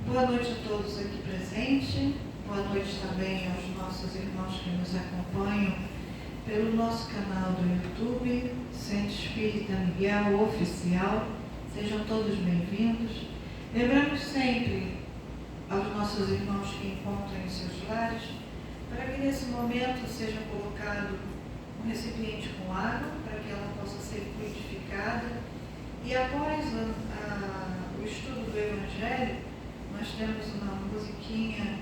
Boa noite a todos aqui presentes. Boa noite também aos nossos irmãos que nos acompanham pelo nosso canal do YouTube, Centro Espírita Miguel Oficial. Sejam todos bem-vindos. Lembramos sempre aos nossos irmãos que encontram em seus lares, para que nesse momento seja colocado um recipiente com água, para que ela possa ser fluidificada. E após o estudo do Evangelho, nós temos uma musiquinha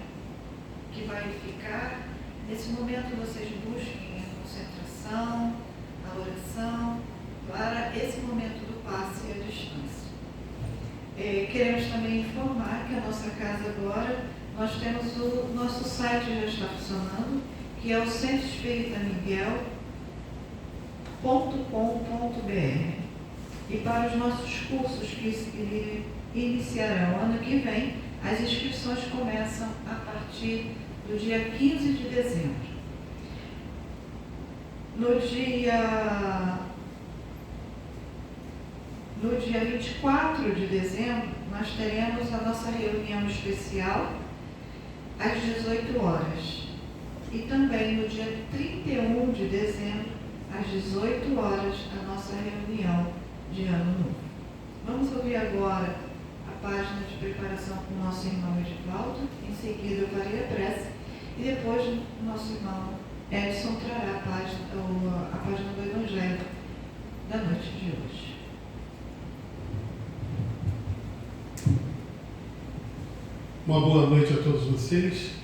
que vai ficar. Nesse momento vocês busquem a concentração, a oração, para esse momento do passe e a distância. Queremos também informar que a nossa casa agora, nós temos o nosso site já está funcionando, que é o centroespiritamiguel.com.br. E para os nossos cursos que iniciarão ano que vem, as inscrições começam a partir do dia 15 de dezembro. No dia 24 de dezembro, nós teremos a nossa reunião especial às 18 horas. E também no dia 31 de dezembro, às 18 horas, a nossa reunião de Ano Novo. Vamos ouvir agora a página de preparação com o nosso irmão Edivaldo. Em seguida eu farei a prece e depois o nosso irmão Edson trará a página do Evangelho da noite de hoje. Uma boa noite a todos vocês.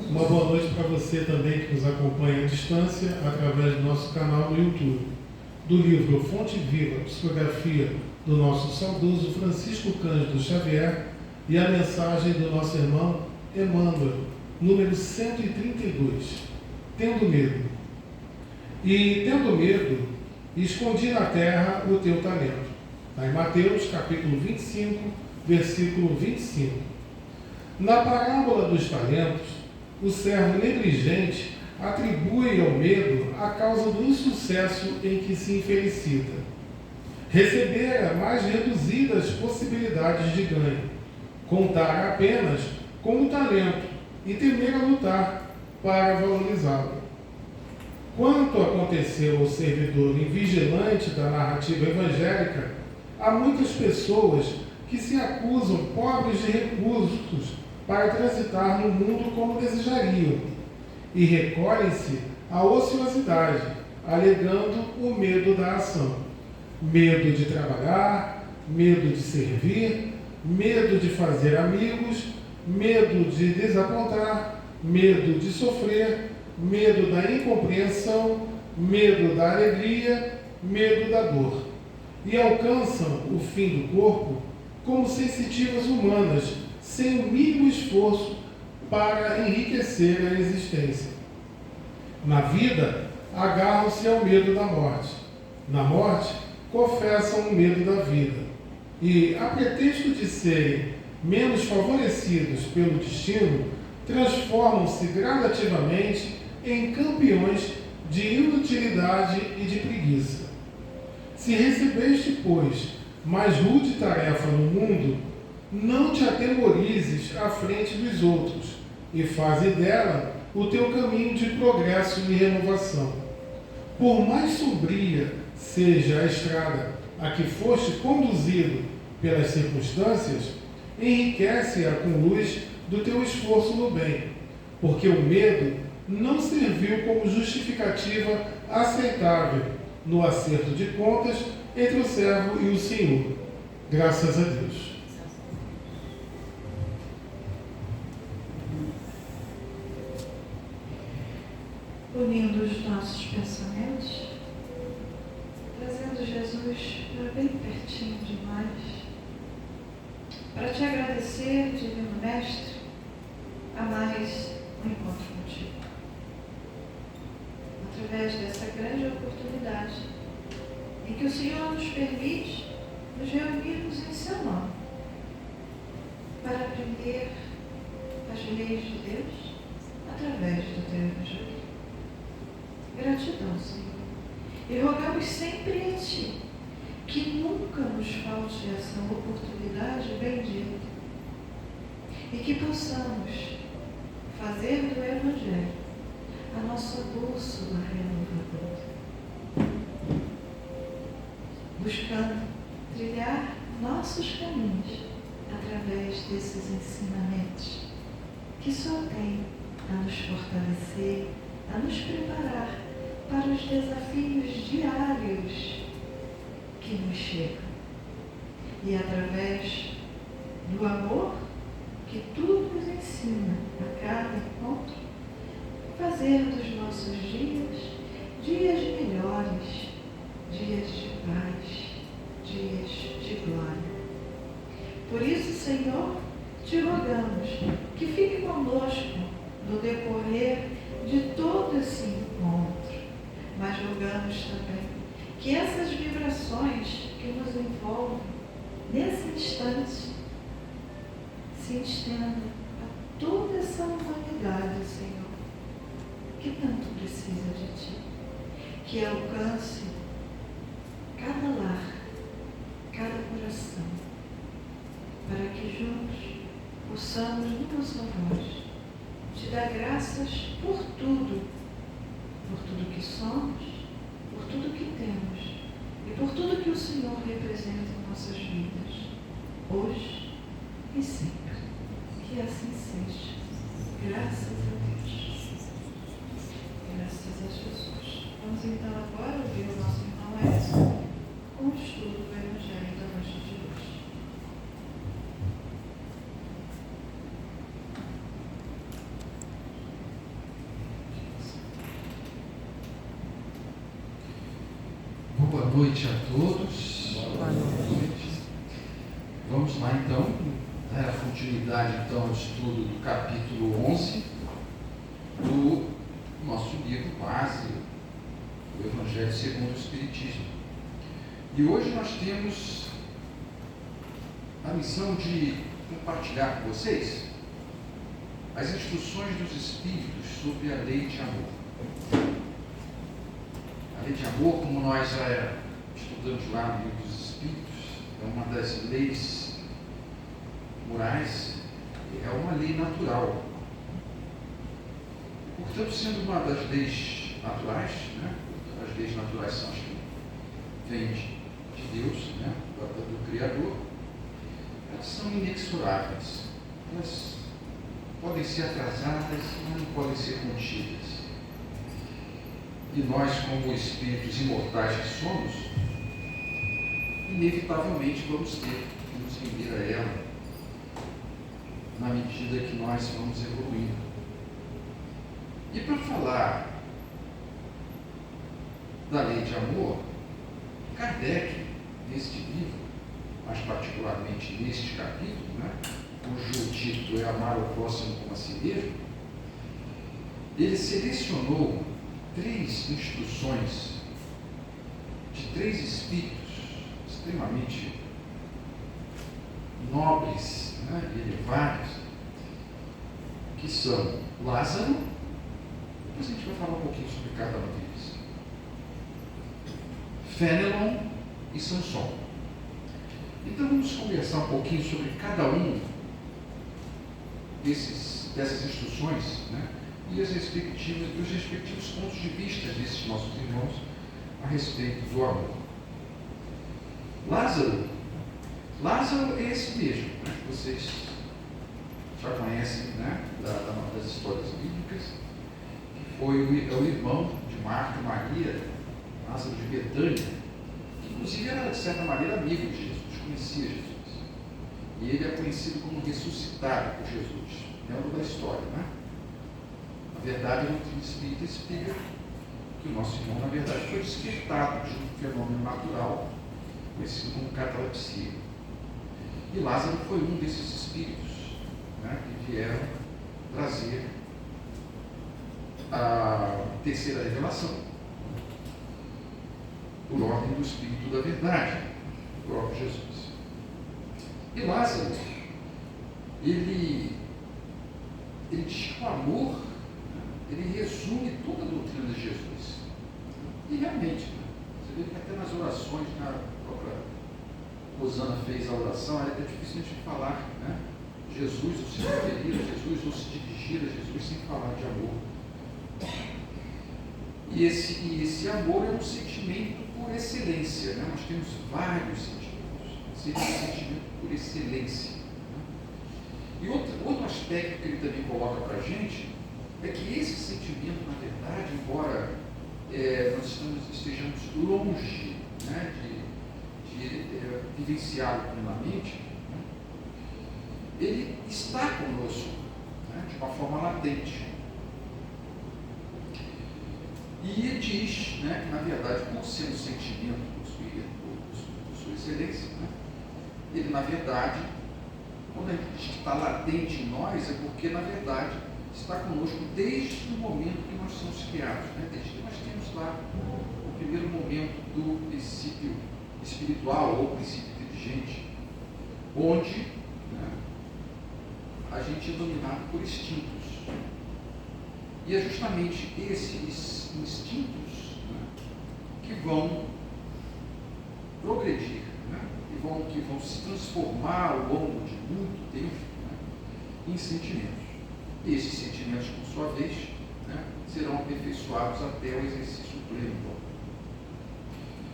Uma boa noite para você também que nos acompanha à distância através do nosso canal no YouTube. Do livro Fonte Viva, psicografia do nosso saudoso Francisco Cândido Xavier, e a mensagem do nosso irmão Emmanuel, número 132, Tendo Medo. E tendo medo, escondi na terra o teu talento. Está em Mateus, capítulo 25, versículo 25. Na parábola dos talentos, o servo negligente atribui ao medo a causa do insucesso em que se infelicita. Recebera mais reduzidas possibilidades de ganho, contar apenas com o talento e temer a lutar para valorizá-lo. Quanto aconteceu ao servidor invigilante da narrativa evangélica, há muitas pessoas que se acusam pobres de recursos para transitar no mundo como desejariam e recolhem-se à ociosidade, alegando o medo da ação. Medo de trabalhar, medo de servir, medo de fazer amigos, medo de desapontar, medo de sofrer, medo da incompreensão, medo da alegria, medo da dor. E alcançam o fim do corpo como sensitivas humanas, sem o mínimo esforço para enriquecer a existência. Na vida, agarram-se ao medo da morte. Na morte, confessam o medo da vida. E, a pretexto de serem menos favorecidos pelo destino, transformam-se gradativamente em campeões de inutilidade e de preguiça. Se recebeste, pois, mais rude tarefa no mundo, não te atemorizes à frente dos outros, e faze dela o teu caminho de progresso e renovação. Por mais sombria seja a estrada a que foste conduzido pelas circunstâncias, enriquece-a com luz do teu esforço no bem, porque o medo não serviu como justificativa aceitável no acerto de contas entre o servo e o Senhor. Graças a Deus. Unindo os nossos pensamentos, trazendo Jesus para bem pertinho de nós, para te agradecer, Divino Mestre, a mais um encontro contigo. Através dessa grande oportunidade em que o Senhor nos permite nos reunirmos em seu nome, para aprender as leis de Deus através do teu Evangelho. Gratidão, Senhor. E rogamos sempre a Ti que nunca nos falte essa oportunidade bendita e que possamos fazer do Evangelho a nossa bússola renovadora, buscando trilhar nossos caminhos através desses ensinamentos que só tem a nos fortalecer, a nos preparar para os desafios diários que nos chegam. E através do amor que tudo nos ensina a cada encontro, fazer dos nossos dias melhores, dias de paz, dias de glória. Por isso, Senhor, te rogamos que fique conosco no decorrer de todo esse encontro, mas rogamos também que essas vibrações que nos envolvem nesse instante se estendam a toda essa humanidade, Senhor, que tanto precisa de Ti, que alcance cada lar, cada coração, para que juntos possamos, numa só voz, Te dar graças por tudo que somos, por tudo que temos e por tudo que o Senhor representa em nossas vidas, hoje e sempre. Que assim seja. Graças a Deus. Graças a Jesus. Vamos então agora ouvir o nosso irmão Edson com o estudo do Evangelho da noite de hoje. Boa noite a todos. Boa noite. Vamos lá então, dar continuidade então ao estudo do capítulo 11 do nosso livro base, o Evangelho segundo o Espiritismo. E hoje nós temos a missão de compartilhar com vocês as instruções dos Espíritos sobre a lei de amor. A lei de amor, como nós já estudamos lá no livro dos Espíritos, é uma das leis morais, é uma lei natural. Portanto, sendo uma das leis naturais, as leis naturais são as que vêm de Deus, do Criador, elas são inexoráveis. Elas podem ser atrasadas, mas não podem ser contidas. E nós, como espíritos imortais que somos, inevitavelmente vamos ter que nos render a ela na medida que nós vamos evoluindo. E para falar da lei de amor, Kardec, neste livro, mais particularmente neste capítulo, cujo título é Amar o Próximo como a Si Mesmo, ele selecionou 3 instruções de 3 espíritos extremamente nobres e elevados, que são Lázaro. Depois a gente vai falar um pouquinho sobre cada um deles. Fénelon e Samson. Então vamos conversar um pouquinho sobre cada um dessas instruções, e os respectivos pontos de vista desses nossos irmãos a respeito do amor. Lázaro é esse mesmo, que vocês já conhecem, das histórias bíblicas, que foi o irmão de Marta e Maria, Lázaro de Betânia, que inclusive era, de certa maneira, amigo de Jesus, conhecia Jesus. E ele é conhecido como ressuscitado por Jesus. Lembra da história, Na verdade, a doutrina espírita explica que o nosso irmão, na verdade, foi despertado de um fenômeno natural, conhecido como catalepsia. E Lázaro foi um desses espíritos que vieram trazer a terceira revelação, por ordem do Espírito da Verdade, o próprio Jesus. E Lázaro, ele diz que o amor, ele resume toda a doutrina de Jesus. E realmente, você vê que até nas orações, a própria Rosana fez a oração, é difícil de falar, Jesus ou se referir a Jesus ou se dirigir a Jesus sem falar de amor. E esse amor é um sentimento por excelência, né? Nós temos vários sentimentos. Esse é um sentimento por excelência. E outro aspecto que ele também coloca para a gente é que esse sentimento, na verdade, embora nós estejamos longe, né, de vivenciá-lo plenamente, né, ele está conosco, né, de uma forma latente. E ele diz, né, que, na verdade, por ser um sentimento por sua excelência, né, ele, na verdade, quando a gente diz que está latente em nós, é porque, na verdade, está conosco desde o momento que nós somos criados, né? Desde que nós temos lá o primeiro momento do princípio espiritual ou princípio inteligente, onde, né, a gente é dominado por instintos. E é justamente esses instintos, né, que vão progredir, né, que vão se transformar ao longo de muito tempo, né, em sentimentos. E esses sentimentos, por sua vez, né, serão aperfeiçoados até o exercício pleno.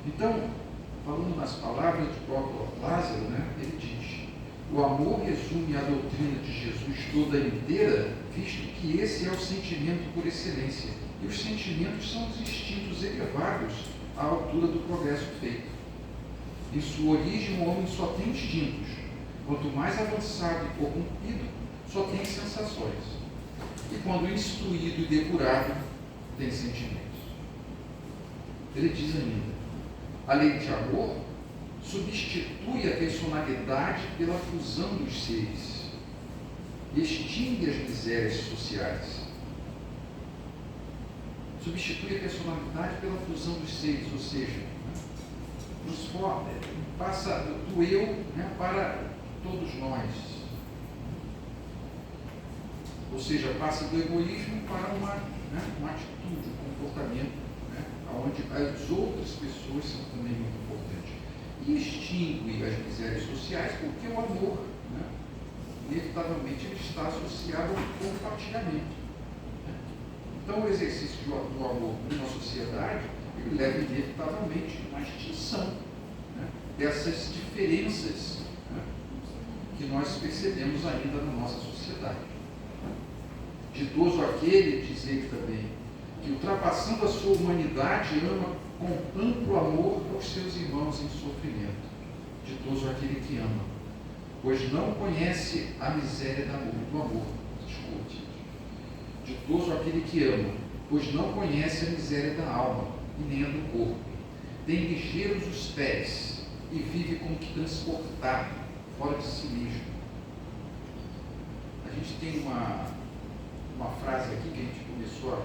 Então, falando nas palavras do próprio Lázaro, né, ele diz: o amor resume a doutrina de Jesus toda inteira, visto que esse é o sentimento por excelência. E os sentimentos são os instintos elevados à altura do progresso feito. Em sua origem, o homem só tem instintos. Quanto mais avançado e corrompido, só tem sensações. E quando instruído e depurado, tem sentimentos. Ele diz ainda: a lei de amor substitui a personalidade pela fusão dos seres, extingue as misérias sociais. Substitui a personalidade pela fusão dos seres, ou seja, passa do eu, né, para todos nós. Ou seja, passa do egoísmo para uma atitude, um comportamento, né, onde as outras pessoas são também muito importantes. E extingue as misérias sociais porque o amor, né, inevitavelmente, ele está associado ao compartilhamento. Né? Então, o exercício do amor numa sociedade, ele leva inevitavelmente a uma extinção, né, dessas diferenças, né, que nós percebemos ainda na nossa sociedade. Ditoso aquele, diz ele também, que ultrapassando a sua humanidade ama com amplo amor aos seus irmãos em sofrimento. Ditoso aquele que ama, pois não conhece a miséria do amor. Escute. Ditoso aquele que ama, pois não conhece a miséria da alma e nem a do corpo. Tem ligeiros os pés e vive como que transportado fora de si mesmo. A gente tem uma frase aqui que a gente começou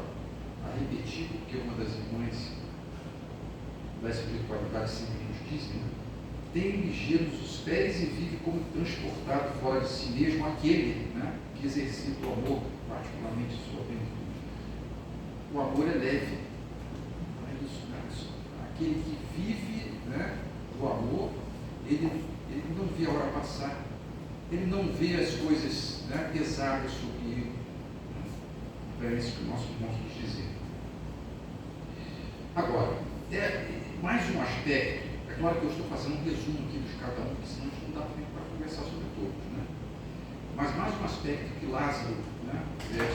a repetir, porque uma das irmãs da espiritualidade sempre nos diz, né? Tem ligeiros os pés e vive como transportado fora de si mesmo aquele, né, que exercita o amor, particularmente sua plenitude. O amor é leve, não é isso, né? Aquele que vive, né, o amor, ele não vê a hora passar, ele não vê as coisas, né, pesadas sobre ele. É isso que o nosso irmão quis dizer. Agora, mais um aspecto, é claro que eu estou fazendo um resumo aqui de cada um, porque senão a gente não dá tempo para conversar sobre todos, né? Mas mais um aspecto que Lázaro, né,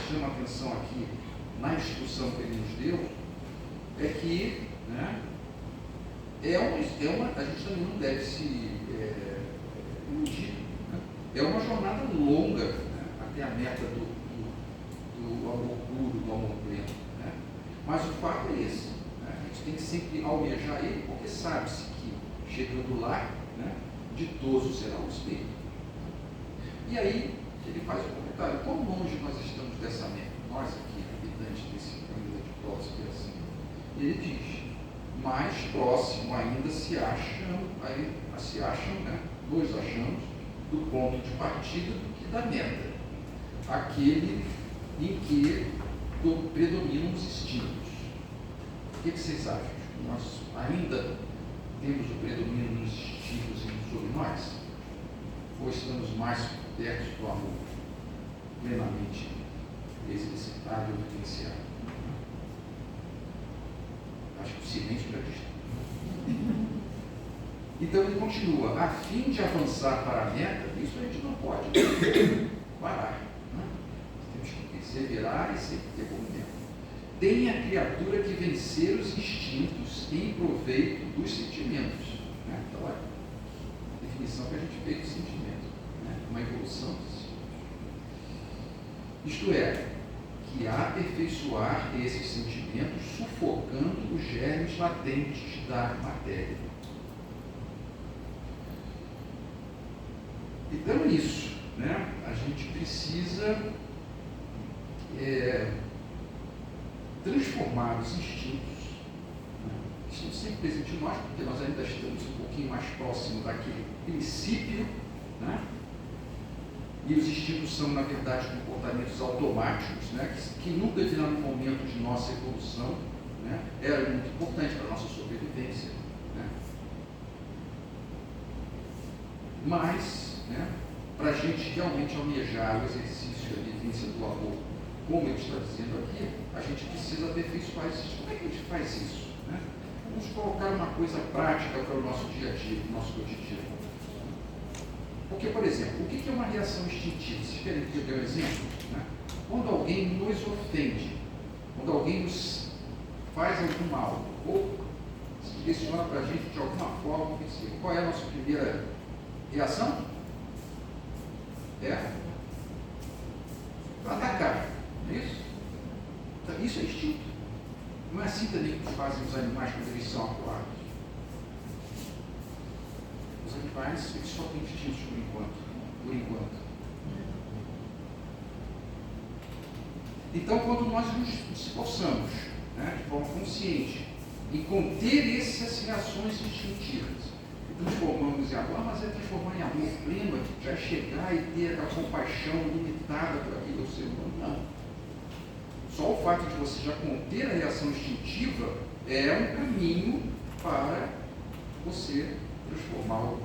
chama a atenção aqui na instrução que ele nos deu, é que, né, a gente também não deve se iludir, né? É uma jornada longa, né, até a meta do amor puro, do amor pleno, né? Mas o fato é esse, né? A gente tem que sempre almejar ele, porque sabe-se que, chegando lá, né, ditoso será o espírito. E aí, ele faz um comentário: quão longe nós estamos dessa meta, nós aqui, habitantes desse planeta de próximo, assim. Ele diz: mais próximo ainda se acham, né, nós achamos, do ponto de partida do que da meta, aquele em que predominam os instintos. O que vocês acham? Nós ainda temos o predomínio dos instintos sobre nós? ou estamos mais perto do amor plenamente exercitado e vivenciado? Acho que o silêncio já diz. Então ele continua, a fim de avançar para a meta, isso a gente não pode parar. Né? Temos que perseverar e sempre ter bom tempo. Tem a criatura que vencer os instintos em proveito dos sentimentos. Né? Então, é a definição que a gente fez do sentimento, né? Uma evolução dos sentimentos. Isto é, que aperfeiçoar esses sentimentos sufocando os germes latentes da matéria. Então é isso, né? A gente precisa transformar os instintos, né, que estão sempre presentes em nós, porque nós ainda estamos um pouquinho mais próximos daquele princípio, né? E os instintos são, na verdade, comportamentos automáticos, né, que num determinado momento de nossa evolução, né, era muito importante para a nossa sobrevivência. Né? Mas, né, para a gente realmente almejar o exercício e a vivência do amor, como ele está dizendo aqui, a gente precisa aperfeiçoar isso. Como é que a gente faz isso? Né? Vamos colocar uma coisa prática para o nosso dia a dia, para o nosso cotidiano. Porque, por exemplo, o que é uma reação instintiva? Vocês querem que eu dê um exemplo? Né? Quando alguém nos ofende, quando alguém nos faz algum mal, ou se direciona para a gente de alguma forma, qual é a nossa primeira reação? É atacar, não é isso? Então, isso é instinto. Não é assim também que fazem os animais quando eles são acuados. Os animais, eles só têm instintos por enquanto. Então, quando nós nos esforçamos, né, de forma consciente, em conter essas reações instintivas, transformamos em amor, mas é transformar em amor pleno, já chegar e ter a compaixão limitada por aquilo do ser humano. Não. Só o fato de você já conter a reação instintiva é um caminho para você transformar o amor.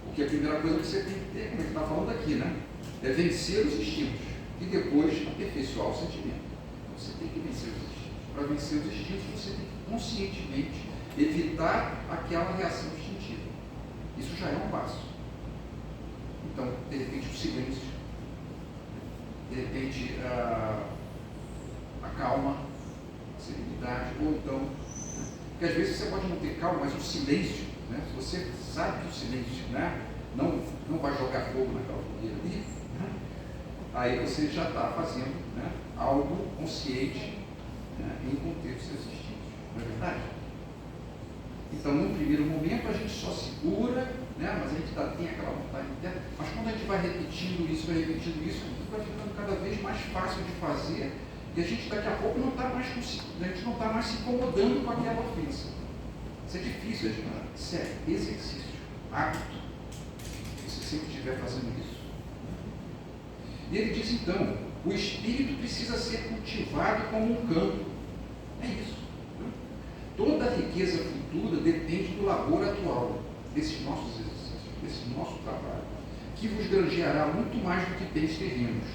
Porque a primeira coisa que você tem que ter, como ele está falando aqui, né, é vencer os instintos e depois aperfeiçoar o sentimento. Então, você tem que vencer os instintos. Para vencer os instintos, você tem que conscientemente evitar aquela reação instintiva. Isso já é um passo. Então, de repente, o silêncio, de repente, a calma, a serenidade, ou então, né? Porque às vezes você pode não ter calma, mas o silêncio, né? Se você sabe que o silêncio, né, não vai jogar fogo naquela fogueira ali, né? Aí você já está fazendo, né, algo consciente, né, em conter os seus instintos. Não é verdade? Então, no primeiro momento, a gente só segura, né, mas a gente tem aquela vontade interna. Mas quando a gente vai repetindo isso, tudo vai ficando cada vez mais fácil de fazer e a gente daqui a pouco não está mais conseguindo, a gente não está mais se incomodando com aquela ofensa. Isso é difícil, isso é exercício, hábito. Se você sempre estiver fazendo isso. E ele diz então, o espírito precisa ser cultivado como um campo. É isso. Toda a riqueza futura depende do labor atual, desses nossos exercícios, desse nosso trabalho, que vos granjeará muito mais do que bens terrenos,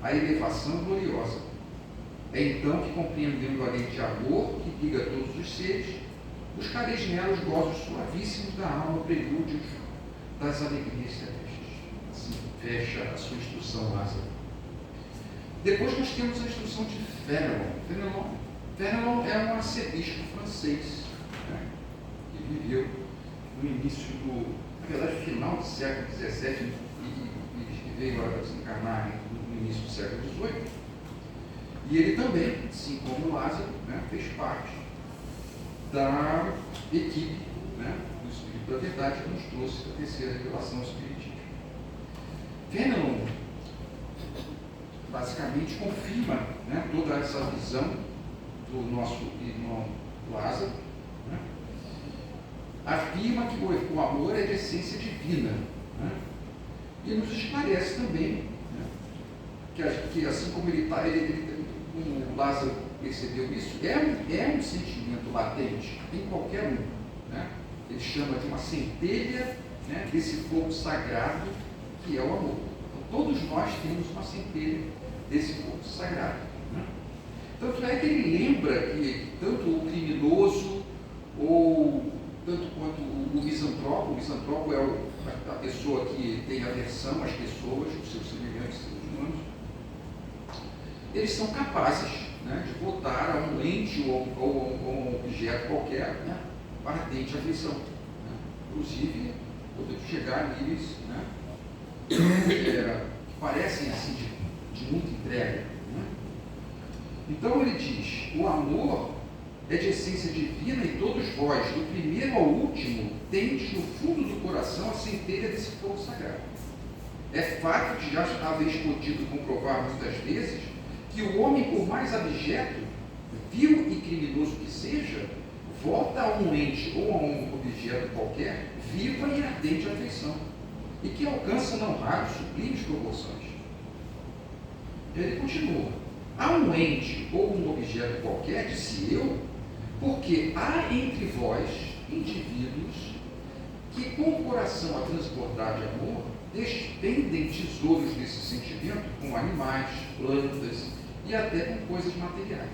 a elevação gloriosa. É então que, compreendendo a lei de amor que liga todos os seres, buscareis nela os gozos suavíssimos da alma, prelúdios das alegrias celestes. Assim fecha a sua instrução, Lázaro. Depois nós temos a instrução de Fénelon. Fénelon é um arcebispo francês, né, que viveu no início na verdade, final do século XVII e veio a desencarnar no início do século XVIII. E ele também, assim como Lázaro, né, fez parte da equipe, né, do Espírito da Verdade que nos trouxe a terceira revelação espiritística. Fénelon basicamente confirma, né, toda essa visão do nosso irmão Lázaro, né? Afirma que o amor é de essência divina, né? E nos esclarece também, né, que assim como como Lázaro percebeu isso, é um sentimento latente em qualquer um, né? Ele chama de uma centelha, né, desse fogo sagrado que é o amor. Então, todos nós temos uma centelha desse fogo sagrado. Né? Tanto é que ele lembra que tanto o criminoso, ou tanto quanto o misantropo é a pessoa que tem aversão às pessoas, os seus semelhantes, seres humanos, eles são capazes, né, de botar a um ente ou um objeto qualquer, né, ardente afeição. Né? Inclusive, podemos chegar a níveis, né, que parecem assim de muita entrega. Né? Então ele diz: o amor é de essência divina e todos vós, do primeiro ao último, tendes no fundo do coração a centelha desse fogo sagrado. É fato de já haveis podido comprovar muitas vezes que o homem, por mais abjeto, vil e criminoso que seja, volta a um ente ou a um objeto qualquer, viva e ardente afeição, e que alcança não raro sublimes proporções. Ele continua: há um ente ou um objeto qualquer, disse eu, porque há entre vós indivíduos que, com o coração a transbordar de amor, despendem tesouros desse sentimento com animais, plantas e até com coisas materiais.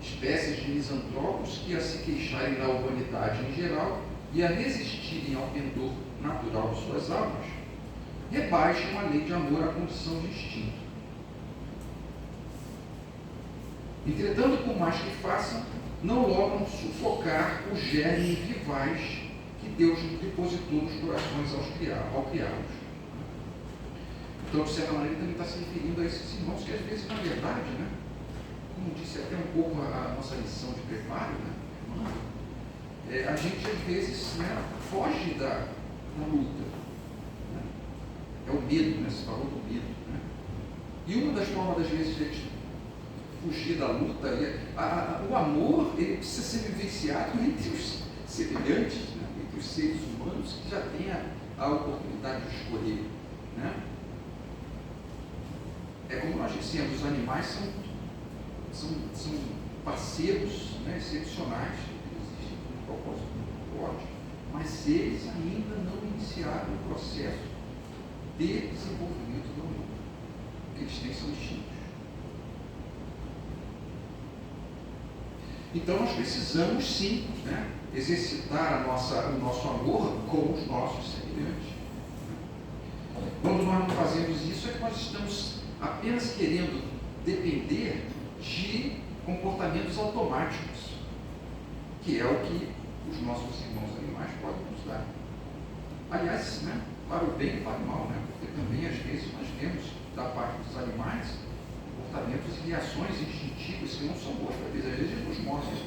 Espécies de misantropos que, a se queixarem da humanidade em geral e a resistirem ao pendor natural de suas almas, rebaixam a lei de amor à condição de instinto. Entretanto, por mais que façam, não logram sufocar os germes vivais que Deus depositou nos corações ao criá-los. Então, de certa maneira, ele também está se referindo a esses irmãos que, às vezes, na verdade, né, como disse até um pouco a nossa lição de preparo, né, a gente, às vezes, né, foge da luta. Né? É o medo, né? Você falou do medo. Né? E uma das formas, às vezes, de fugir da luta, o amor, ele precisa ser vivenciado entre os semelhantes, né? Entre os seres humanos que já têm a oportunidade de escolher. Né? É como nós dissemos, os animais são parceiros, né, excepcionais, que existem com um propósito muito forte, mas eles ainda não iniciaram o processo de desenvolvimento do amor. O que eles têm são instintos. Então nós precisamos sim, né, exercitar o nosso amor com os nossos semelhantes. Quando nós não fazemos isso, é que nós estamos apenas querendo depender de comportamentos automáticos, que é o que os nossos irmãos animais podem nos dar. Aliás, né, para o bem e para o mal, né, porque também às vezes nós vemos da parte dos animais comportamentos e reações instintivas que não são boas para eles, às vezes eles nos mostram.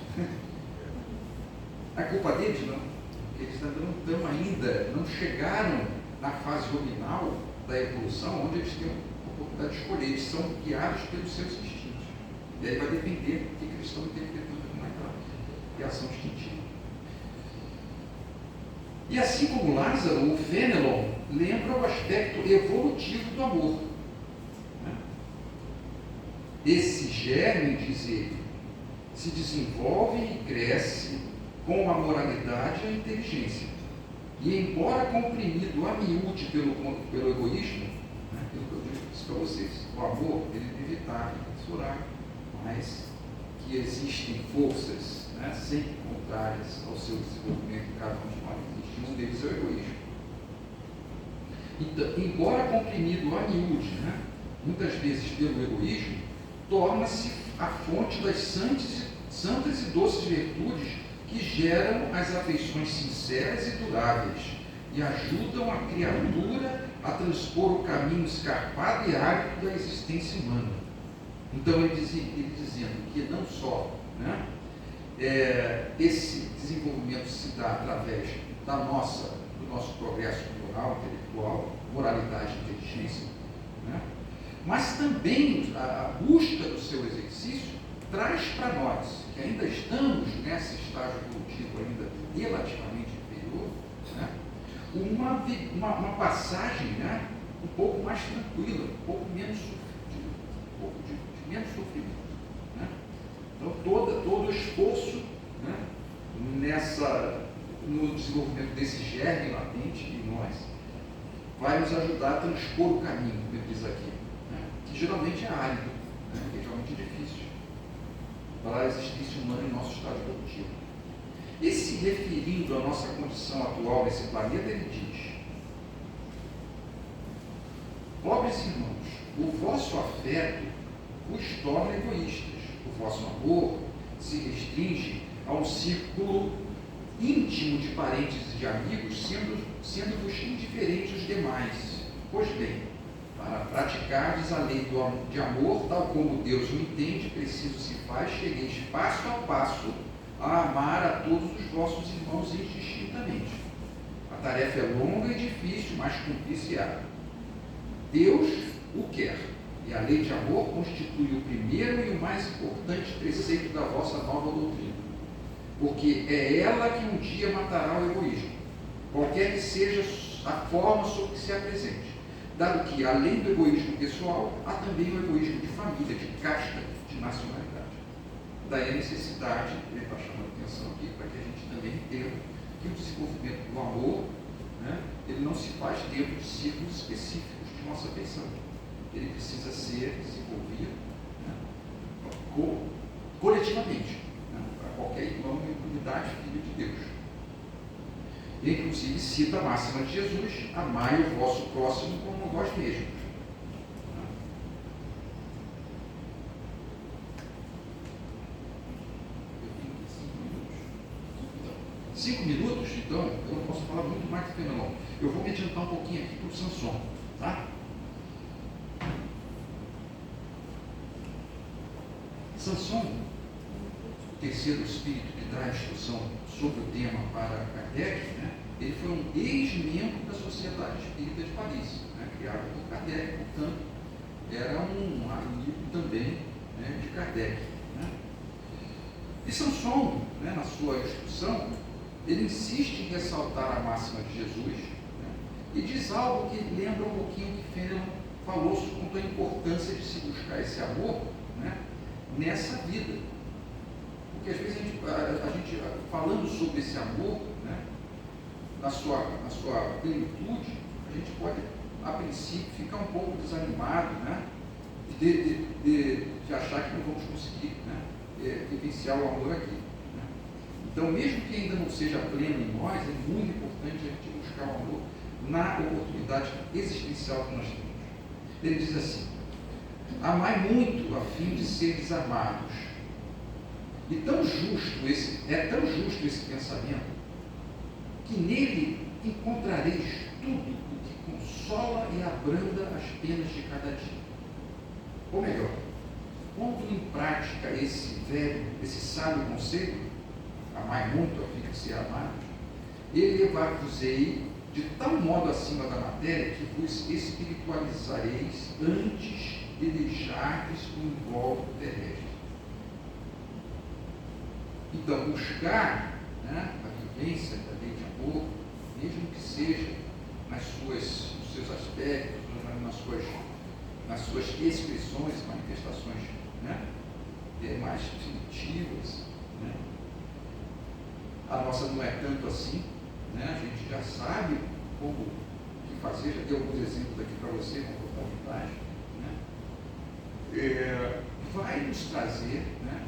É culpa deles? Não. Eles ainda não chegaram na fase ruminal da evolução, onde eles têm a oportunidade de escolher. Eles são guiados pelos seus instintos. E aí vai depender do que eles estão interpretando como aquela reação instintiva. E assim como Lázaro, o Fenelon lembra o aspecto evolutivo do amor. Esse germe, diz ele, se desenvolve e cresce com a moralidade e a inteligência. E embora comprimido a miúde pelo egoísmo, né, pelo que eu disse para vocês, o amor, ele é inevitável, censurável, mas que existem forças, né, sempre contrárias ao seu desenvolvimento em cada um de nós. Existe um deles é o egoísmo. Então, embora comprimido a miúde, né, muitas vezes pelo egoísmo, torna-se a fonte das santas e doces virtudes que geram as afeições sinceras e duráveis e ajudam a criatura a transpor o caminho escarpado e árido da existência humana. Então ele dizendo que não só, né, esse desenvolvimento se dá através do nosso progresso moral, intelectual, moralidade e inteligência, né, mas também a busca do seu exercício traz para nós, que ainda estamos nesse estágio evolutivo ainda relativamente inferior, né, uma passagem, né, um pouco mais tranquila, um pouco menos de menos sofrimento. Né? Então todo o esforço, né, no desenvolvimento desse germe latente em nós vai nos ajudar a transpor o caminho, como ele diz aqui, né? Que geralmente é árido, né? Que geralmente é difícil para a existência humana em nosso estado evolutivo. E se referindo à nossa condição atual nesse planeta, ele diz: pobres irmãos, o vosso afeto vos torna egoístas, o vosso amor se restringe a um círculo íntimo de parentes e de amigos, sendo-vos indiferentes os demais. Pois bem, para praticardes a lei de amor, tal como Deus o entende, preciso se faz, chegueis passo a passo a amar a todos os vossos irmãos indistintamente. A tarefa é longa e difícil, mas cumprir-se-á. Deus o quer, e a lei de amor constitui o primeiro e o mais importante preceito da vossa nova doutrina, porque é ela que um dia matará o egoísmo, qualquer que seja a forma sob que se apresente, dado que, além do egoísmo pessoal, há também o egoísmo de família, de casta, de nacionalidade. Daí a necessidade, ele está chamando atenção aqui, para que a gente também entenda que o desenvolvimento do amor, né, ele não se faz dentro de círculos específicos de nossa afeição. Ele precisa ser desenvolvido, né, coletivamente, né, para qualquer irmão e comunidade filho de Deus. E, inclusive, cita a máxima de Jesus: amai o vosso próximo como vós mesmos. 5 minutos, então, eu não posso falar muito mais do que não. Eu vou me adiantar um pouquinho aqui para o Samson, tá? Samson, o terceiro espírito que dá a instrução sobre o tema para Kardec, né? Ele foi um ex-membro da Sociedade Espírita de Paris, né? Criado por Kardec, portanto, era um amigo também, né, de Kardec, né? E Samson, né, na sua instrução, ele insiste em ressaltar a máxima de Jesus, né, e diz algo que lembra um pouquinho que Fenelon falou quanto à importância de se buscar esse amor, né, nessa vida. Porque às vezes a gente falando sobre esse amor, né, na sua plenitude, a gente pode, a princípio, ficar um pouco desanimado, né, de achar que não vamos conseguir, né, vivenciar o amor aqui. Então, mesmo que ainda não seja pleno em nós, é muito importante a gente buscar o amor na oportunidade existencial que nós temos. Ele diz assim: amai muito a fim de seres amados. E é tão justo esse pensamento, que nele encontrareis tudo o que consola e abranda as penas de cada dia. Ou melhor, pondo em prática esse sábio conselho, amai muito a fim de ser amados, elevar-vos-ei de tal modo acima da matéria que vos espiritualizareis antes de deixardes o invólucro terrestre. Então, buscar, né, a vivência da lei de amor, mesmo que seja nos seus aspectos, nas suas expressões, manifestações, né, mais definitivas, né. A nossa não é tanto assim, né? A gente já sabe como que fazer, já dei alguns exemplos aqui para você com profundidade, né? Vai nos trazer, né,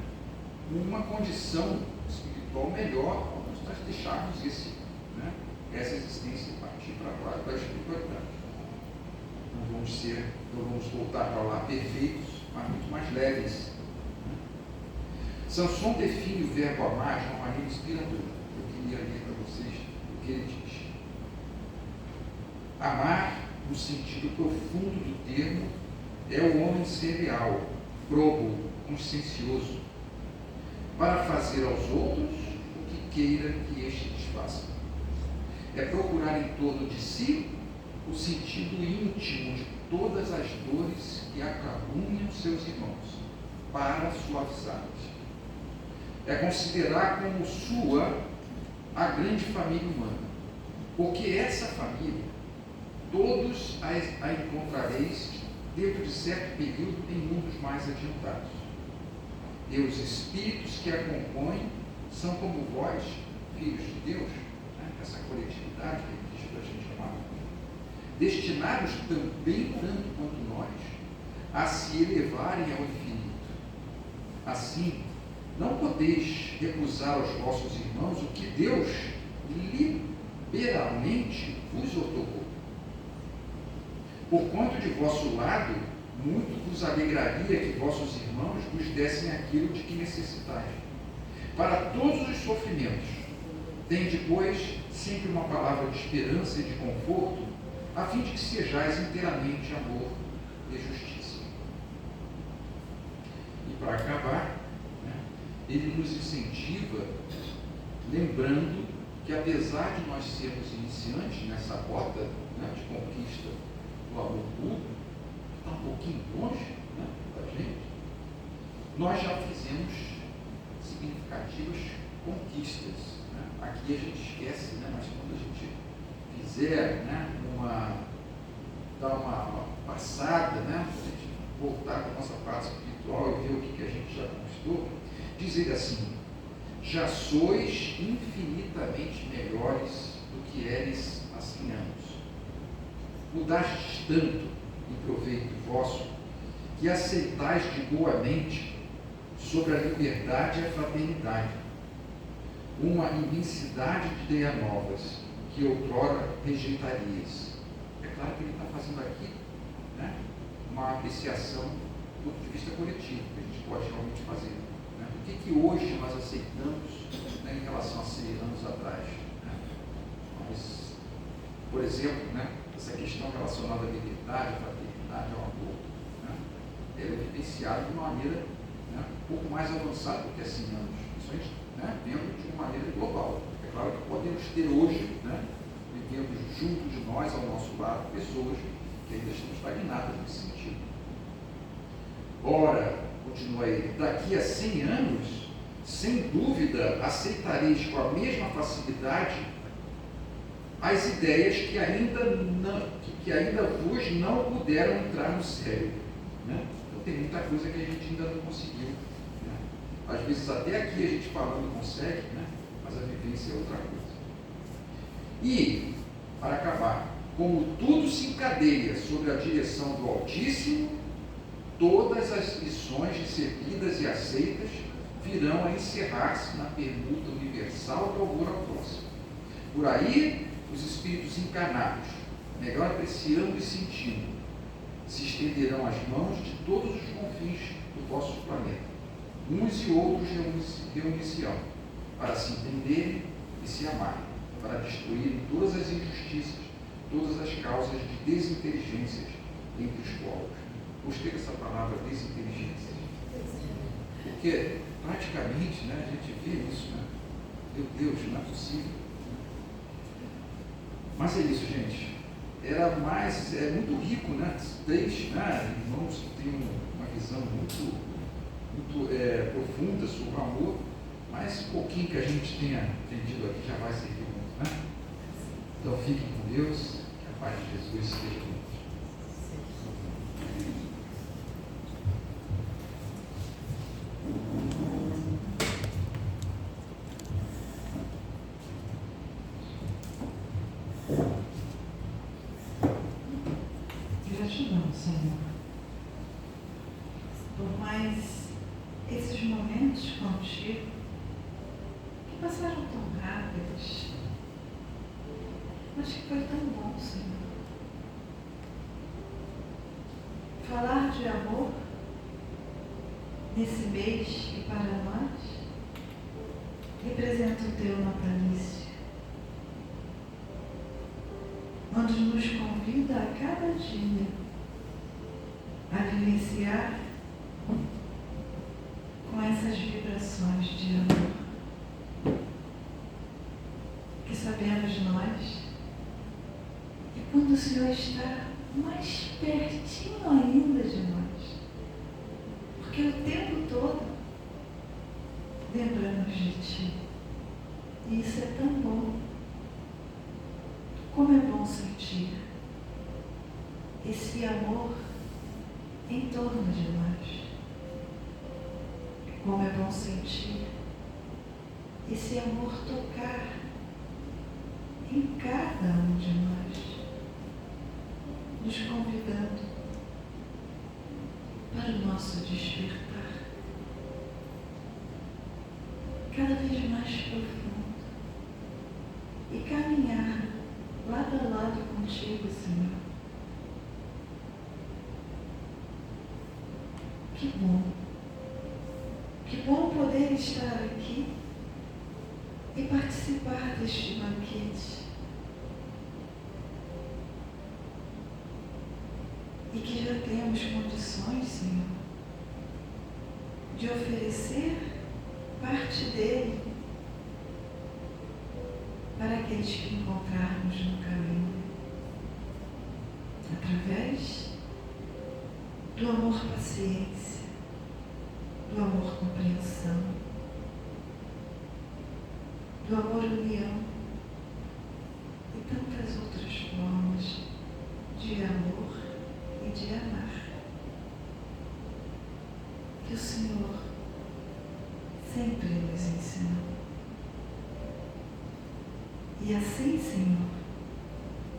uma condição espiritual melhor quando nós deixarmos essa existência partir para a espiritualidade. Não vamos voltar para lá perfeitos, mas muito mais leves. Samson define o verbo amar de uma maneira inspiradora. Eu queria ler para vocês o que ele diz. Amar, no sentido profundo do termo, é o homem ser leal, probo, consciencioso, para fazer aos outros o que queira que estes façam. É procurar em torno de si o sentido íntimo de todas as dores que acabrunham seus irmãos, para suavizá-las. É considerar como sua a grande família humana, porque essa família, todos a encontrareis dentro de certo período em mundos mais adiantados. E os espíritos que a compõem são como vós, filhos de Deus, né? Essa coletividade que existe para a gente amar. destinados também, tanto quanto nós, a se elevarem ao infinito. Assim, não podeis recusar aos vossos irmãos o que Deus liberalmente vos otorgou. Porquanto de vosso lado, muito vos alegraria que vossos irmãos vos dessem aquilo de que necessitais. Para todos os sofrimentos, tende, pois, sempre uma palavra de esperança e de conforto, a fim de que sejais inteiramente amor e justiça. E para acabar, ele nos incentiva, lembrando que apesar de nós sermos iniciantes nessa rota de conquista do amor público, que está um pouquinho longe da gente, nós já fizemos significativas conquistas. Aqui a gente esquece, mas quando a gente fizer dar uma passada, a gente voltar para a nossa parte espiritual e ver o que a gente já conquistou, dizer assim: já sois infinitamente melhores do que eres há 100 anos. Mudastes tanto em proveito vosso, que aceitais de boa mente sobre a liberdade e a fraternidade, uma imensidade de ideias novas, que outrora rejeitarias. É claro que ele está fazendo aqui uma apreciação do ponto de vista coletivo, que a gente pode realmente fazer. O que hoje nós aceitamos em relação a 100 anos atrás? Mas, por exemplo, essa questão relacionada à liberdade, à fraternidade, ao amor, é vivenciada de uma maneira um pouco mais avançada do que há 100 anos. Isso a gente vendo de uma maneira global. É claro que podemos ter hoje, vivendo junto de nós, ao nosso lado, pessoas que ainda estão estagnadas nesse sentido. Ora, continua ele, daqui a 100 anos, sem dúvida, aceitareis com a mesma facilidade as ideias que ainda vos não puderam entrar no cérebro. Então tem muita coisa que a gente ainda não conseguiu. Às vezes até aqui a gente falando consegue, mas a vivência é outra coisa. E, para acabar, como tudo se encadeia sob a direção do Altíssimo, todas as lições recebidas e aceitas virão a encerrar-se na permuta universal do amor ao próximo. Por aí, os espíritos encarnados, melhor apreciando e sentindo, se estenderão as mãos de todos os confins do vosso planeta. Uns e outros reunir-se-ão, para se entenderem e se amarem, para destruírem todas as injustiças, todas as causas de desinteligências entre os povos. Gostei dessa palavra, desinteligência. Porque, praticamente, a gente vê isso, Meu Deus, não é possível. Mas é isso, gente. É muito rico, Três irmãos que têm uma visão muito profunda sobre o amor, mas um pouquinho que a gente tenha entendido aqui já vai servir muito, Então fiquem com Deus, que a paz de Jesus esteja conosco. Gratidão, Senhor, por mais esses momentos contigo que passaram tão rápidos, mas que foi tão bom, Senhor. Falar de amor nesse mês que para nós representa o teu natalício, onde nos convida a cada dia a vivenciar com essas vibrações de amor, que sabemos nós que quando o Senhor está mais pertinho ainda de nós, porque o tempo todo lembramos de Ti, e isso é tão bom. Como é bom sentir esse amor em torno de nós. Como é bom sentir esse amor tocar em cada um de nós. nos convidando para o nosso despertar cada vez mais profundo e caminhar lado a lado contigo, Senhor. Que bom poder estar aqui e participar deste banquete. E que já temos condições, Senhor, de oferecer parte dele para aqueles que encontrarmos no caminho, através do amor paciência, do amor compreensão, do amor união e tantas outras formas de amor e de amar. Que o Senhor sempre nos ensinou. E assim, Senhor,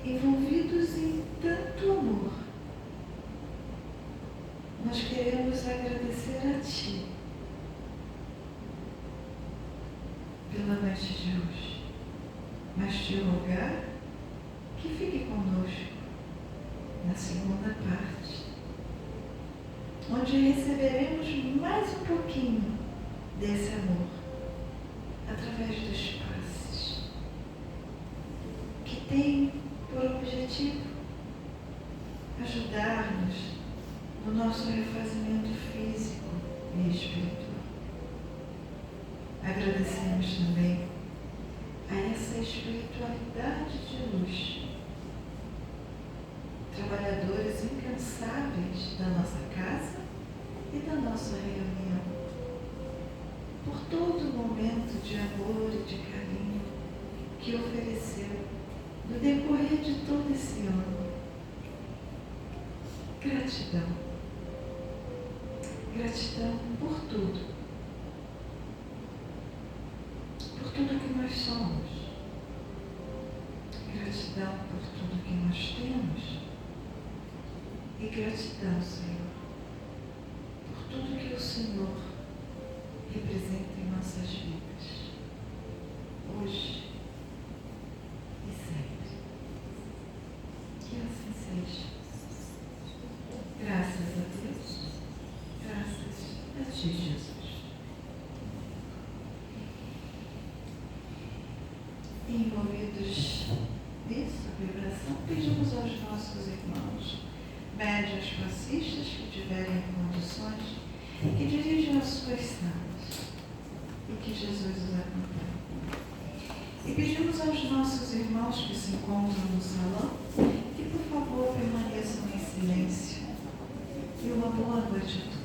envolvidos em tanto amor, nós queremos agradecer a Ti pela noite de hoje, mas te rogar que fique conosco na segunda parte, onde receberemos mais um pouquinho desse amor através dos passes, que tem por objetivo ajudar-nos no nosso refazimento físico e espiritual. Agradecemos também a essa espiritualidade de luz, trabalhadores incansáveis da nossa casa e da nossa reunião, por todo o momento de amor e de carinho que ofereceu no decorrer de todo esse ano. Gratidão. Gratidão por tudo que nós somos. Gratidão por tudo que nós temos. E gratidão, Senhor, por tudo que o Senhor representa em nossas vidas, hoje e sempre. Que assim seja. Graças a Deus. Graças a Ti, Jesus. Envolvidos nessa vibração, pedimos aos nossos irmãos médiuns passistas que tiverem condições, que dirijam as suas salas e que Jesus os acompanhe. E pedimos aos nossos irmãos que se encontram no salão que, por favor, permaneçam em silêncio. E uma boa noite a todos.